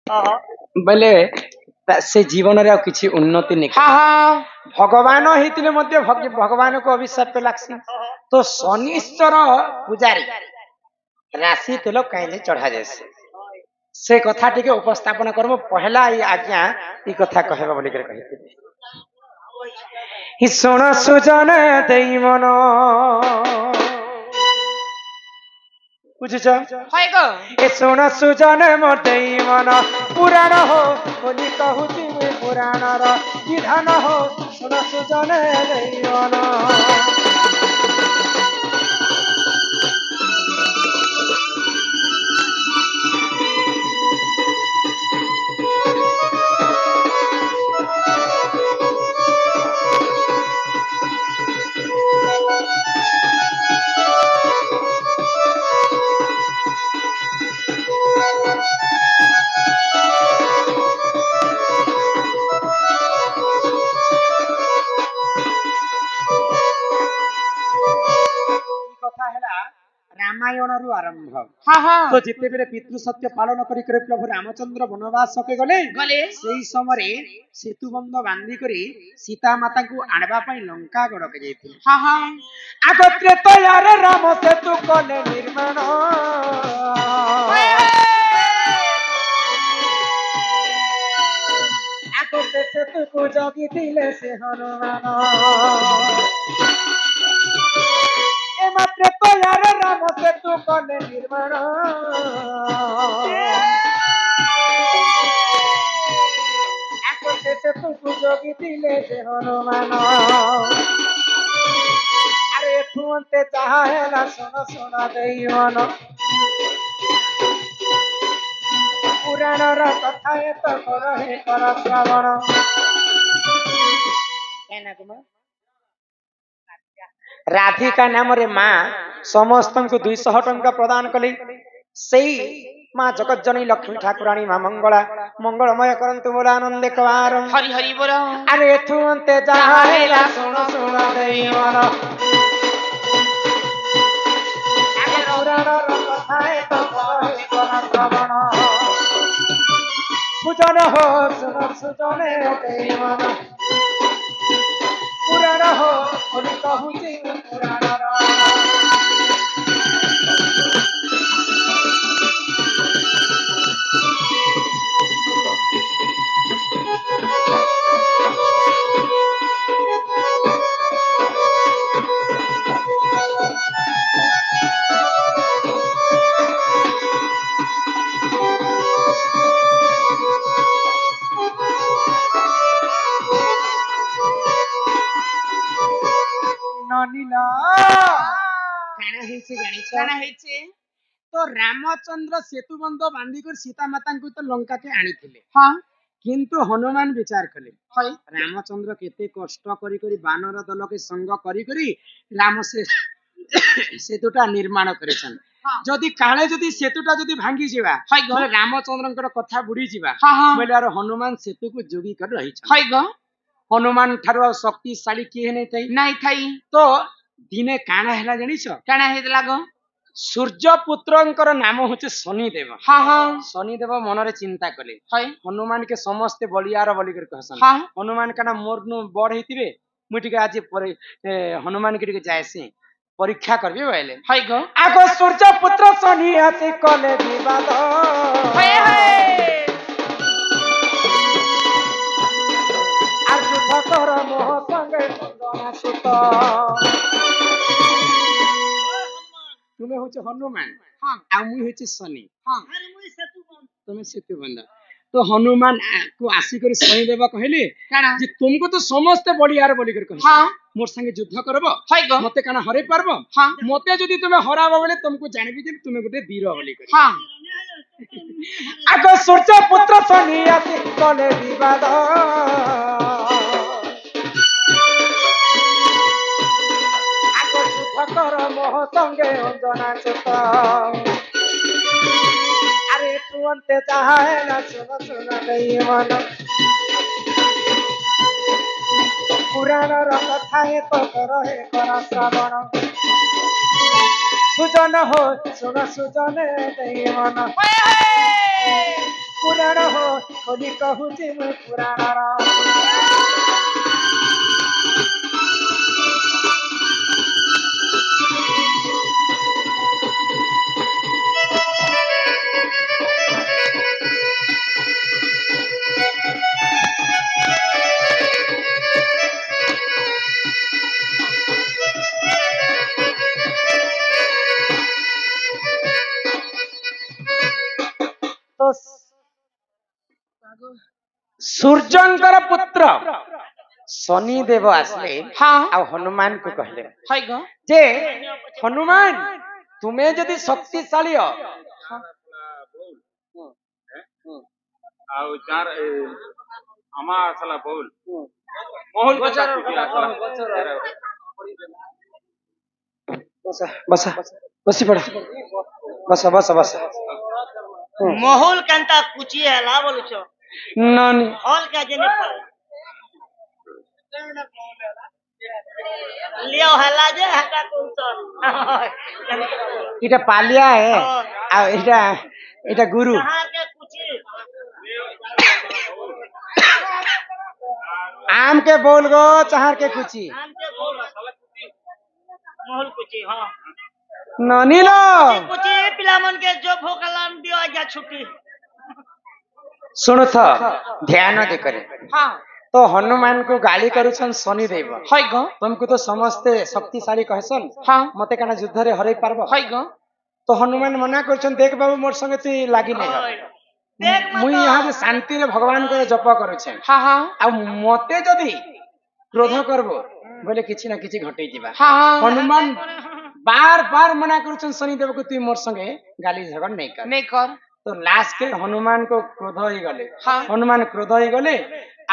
बोले से जीवन रे किसी उन्नति नहीं भगवान होते भगवान को अभिशाप लगसी तो शनिश्चर पूजारी राशि तेल कहीं चढ़ा जाए से कथा टिके उपस्थापन करबो पहला ये आज्ञा ई कथा कहबा बोली कर कहिते हि सोना सुजन देई मन बुझछ হয় গো ए सोना सुजन मोर देई मन पुराण हो बोली कहूची मैं पुराण र विधान हो सोना सुजन देई मन रामायण रु आरंभ तो जिते बेले पितृ सत्य पालन करी प्रभु रामचंद्र वनवास के गले सेही समय सेतुबंध बांधी करी सीता माता को आनबा पई लंका गड़ के जाइथिले आगत्रे तयार राम सेतु कले निर्माण आगत्रे सेतु को जगी दिले से हनुमान मात्र तयार राम सेतु कले निर्माण सेतु जोगी दिले से हनुमान अरे एठुंते चाहा है सुन सुन देई मन पुराण र कथा तो करहे कर श्रवण केना कुमार राधिका नाम रे माँ समस्त को 200 टंका प्रदान कले सेई माँ जगत जननी लक्ष्मी ठाकुराणी माँ मंगला मंगलमय करंतु बोला आनंद कवार हरि हरि बोल अरे एठु अंते जाहेला सुन सुन देई मन अरे पुराण र कथा तो कहे कर श्रवण सुजन हो सुन सुजन देई मन पुराण हो बोली कहूची पुराण ननीला काना हेचे तो रामचंद्र सेतुबंध बांधी कर सीता माता को तो लंका के आनी थिले हां किंतु हनुमान विचार कले हई रामचंद्र केते कष्ट करी करी बानर दल के संग करी करी राम से सेतुटा निर्माण करिसन जदि काले जदि सेतुटा जदि भांगी जिवा हई गो रामचंद्रकर कथा बुड़ी जिवा हां बोले यार हनुमान सेतु को जोगी कर रही हई गो हनुमान ठारो शक्तिशाली किए नहीं थई नाही थाई तो दिने काना हैला जानिछ काना हेतला गो सूर्य पुत्रंकर नाम होचे शनिदेव हां शनिदेव मन रे चिंता कले हई हनुमान के समस्त बलियार बोली कर कहसन हां हनुमान काना मोर नु बड़ हेतिबे मुटिके आज पर हनुमान के टिके जायसे परीक्षा करबे बोले हई गो आगो सूर्य पुत्र शनि आसी कले विवाद हई हई आज भकर मोह संगे बंदना सुत तुमे होचे हनुमान हां आ मुई होचे शनि हां अरे मुई सेतुबंध तुमे सेतुबंध तो हनुमान को आसी कर शनिदेव कहले काना जे तुमको तो समस्त बलियार बोली कर कह हां मोर संगे युद्ध करबो हई गो मते काना हरे पारबो हां मते जदी तुमे हराबो बोले तुमको जानबी जे तुमे गोटे वीर बोली कर हां आगो सूर्य पुत्र शनि आसी कले विवाद आगो युद्ध कर मोह संगे अंजना सुत अरे तुंते चाहे ना सुन सुन देई मन पुराण र कथा तो करहे कर श्रवण सुजन हो सुन सुजन देई मन पुराण हो बोली कहूची मुई पुराणर तो सूर्यंकर पुत्र शनि देव आसले हाँ आ हनुमान को कहले है गो जे हनुमान तुम्हें यदि शक्तिशाली हो ଆଉ ଚାର ଆମା ସଲା ବୋଲ ମହଲ କଥା କୁଟିଆ बसा बसा बसी पड़ा बसा बसा बसा महल कांता कुची हैला बोलुछ नानी हॉल का जने लियो हैला जे हटा कुंसन इटा पालिया है आ इटा इटा गुरु कहां के कुची आम के बोल गो चहार के कुची नाम के बोल महल कुची हां नानी लो कुची पिला मन के जो भोकलाम दियो आजा छुट्टी सुनो था ध्यान दे करे हाँ तो हनुमान को गाली करूछन शनि देव है गो तुमको तो समस्ते शक्तिशाली कहसन हाँ मते काना युद्ध रे हरई पारबो है गो तो हनुमान मना करछन देख बाबू मोर संगे तू लागी नहीं हो देख मुई मत यहाँ जे शांति रे भगवान को जप करूछे हाँ हाँ आ मते जदी क्रोध करबो बोले किछि ना किछि घटई जिबा हाँ हाँ हनुमान बार बार मना करूछन शनि देव को तू मोर संगे गाली झगड़ नहीं कर नहीं कर तो लास्ट के हनुमान को क्रोध हो गले हाँ। हनुमान क्रोध हो गले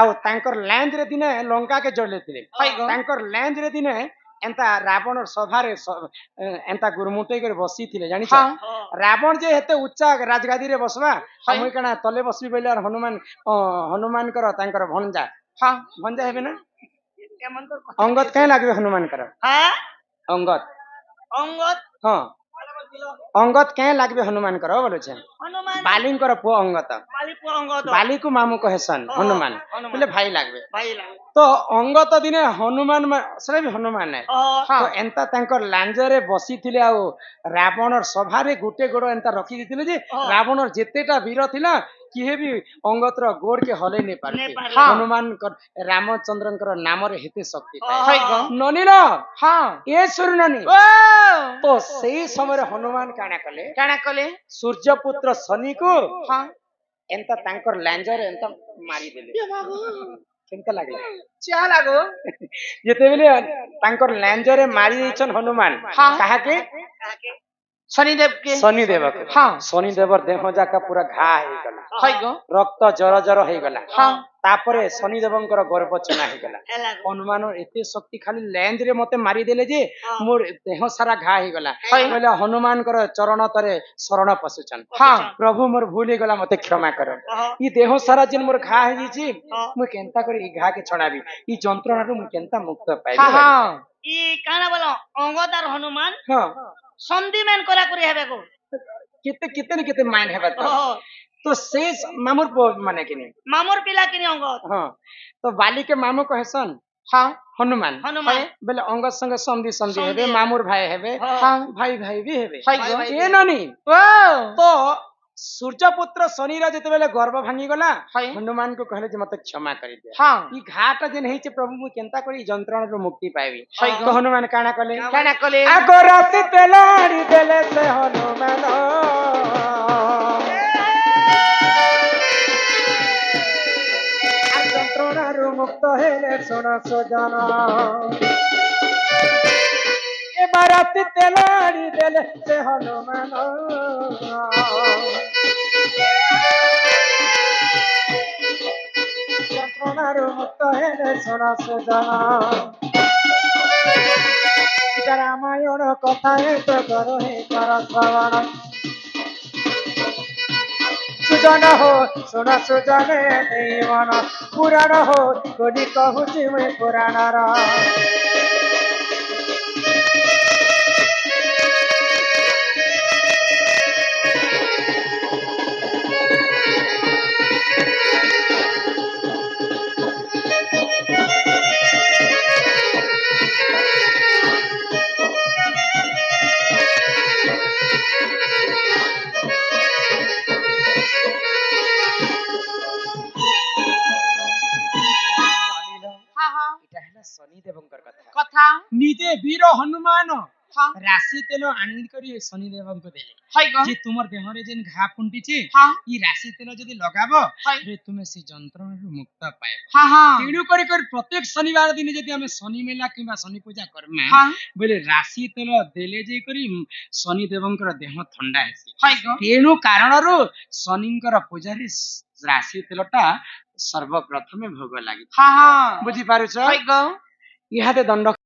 आउ तांकर लैंज रे दिने लंका के जड़ले थिले है गो तांकर लैंज रे दिने एंता रावण सभा रे एंता गुरमुटई करे बसी थिले जानि हाँ रावण जे हेते उच्चा राजगादी रे बसवा है। हमई कना तले बसबी बोले और हनुमान कर तांकर भंजा हाँ भंजा हेबे ना केमन तो अंगत काहे लागबे हनुमान कर हां अंगत अंगत हां अंगत काहे लागबे हनुमान कर बोले छे हनुमान बालिंग कर पुओ अंगत बाली पो अंगत बाली को मामू कहेसन हनुमान हनुमान। बोले भाई लागबे भाई ला तो अंगत दिने हनुमान सेटा भी हनुमान है हां तो एंता तांकर लांजरे बसी थिले आ रावणर सभा रे गुटे गोड़ एंता रखी दिथिले जे हाँ। रावणर जेतेटा वीर थिला किहे भी अंगतर गोड़ के हले नै पारते नहीं पारले। हाँ। हनुमान रामचंद्रंकर नाम रे हेते शक्ति हाँ। है गो ननील हाँ ए सुरननी ओ तो सेही समय हनुमान काना कले काना कले सूर्यपुत्र शनि को हाँ एंता तांकर लांजरे एंता मारी देले केनता लागला क्या लागो जेतेबेले तांकर लांजरे मारी दैछन हनुमान हाँ। कहा के शनिदेव के शनिदेव हाँ शनिदेवर देह जाका पूरा घा हे गला है गो रक्त जर जर हे गला हाँ तापरे शनिदेवंकर गर्भ चना हे गला एला हनुमान एते शक्ति खाली लैंज रे मते मारी देले जे हाँ। मोर देह सारा घा हे गला है। कहले हनुमान कर चरण तरे शरण पसुचन हाँ प्रभु मोर भूल हे गला मते क्षमा कर हां ई देह सारा जिन मोर घा हे जी हाँ। मु केनता करी ई घा के छड़ाबी ई जंत्रणा रु मु केनता मुक्त पाइबी हाँ हाँ ई काना बोलो अंगत और हनुमान हां संधि में करा करे हेबे को केते केते न केते माइन हेबा तो हां तो शेष मामुर पो माने किनी मामूर पिला किनी अंगत हाँ तो बाली के मामू कहेसन हाँ हनुमान हनुमान बेले अंगद संगे संधि संधि संधि हेबे हेबे। मामुर भाई हेबे हाँ भाई भाई भी हेबे है गो ए ननी ओ तो सूर्यपुत्र शनि रा जते बेले गर्भ भांगी गला है। हनुमान को कहले जे मते क्षमा करि दे हाँ ई घाट जेन हेचे प्रभु मु केनता करी जंत्रणा रो मुक्ति पाइबी है तो हनुमान काना कले काना कले आको राति तेलाड़ी देले से हनुमान আর যন্ত্রণারু মুক্ত হেলে শোন সজন এবার রাতি তেলাড়ি দেলে সে হনুমান যন্ত্রণারু মুক্ত হেলে শোন সজন এটা রামায়ণ কথা তো করো হে কর শ্রবণ सुजन हो सुन सुजने मन पुराण हो बोली कहूची मुई पुराण ବୀର ହନୁମାନ ରାଶି ତେଲ ଆଣିକରି ଶନିଦେବଙ୍କୁ ଦେଲେ হাই গো ଯେ ତୁମର ଦେହରେ ଯେନ୍ ଘା ଫୁଣ୍ଟିଛି হ্যাঁ ଇ ରାଶି ତେଲ ଯଦି ଲଗାବ ହାଇ। ରେ ତୁମେ ସେ ଯନ୍ତ୍ରଣାରୁ ମୁକ୍ତ ପାଇବ হ্যাঁ হ্যাঁ ତେଣୁ କରି ପ୍ରତ୍ୟେକ ଶନିବାର ଦିନ ଯଦି ଆମେ ଶନି ମେଲା କିମ୍ବା ଶନି ପୂଜା କରମା হ্যাঁ ବୋଲେ ରାଶି ତେଲ ଦେଲେ ଯାଇକରି ଶନିଦେବଙ୍କର ଦେହ ଥଣ୍ଡା ହେସି হাই গো ତେଣୁ କାରଣରୁ ଶନିଙ୍କର ପୂଜାରେ ରାଶି ତେଲଟା ସର୍ବପ୍ରଥମେ ଭୋଗ ଲାଗେ হ্যাঁ হ্যাঁ ବୁଝିପାରୁଛ হাই গো ଇହାଦେ ଦଣ୍ଡ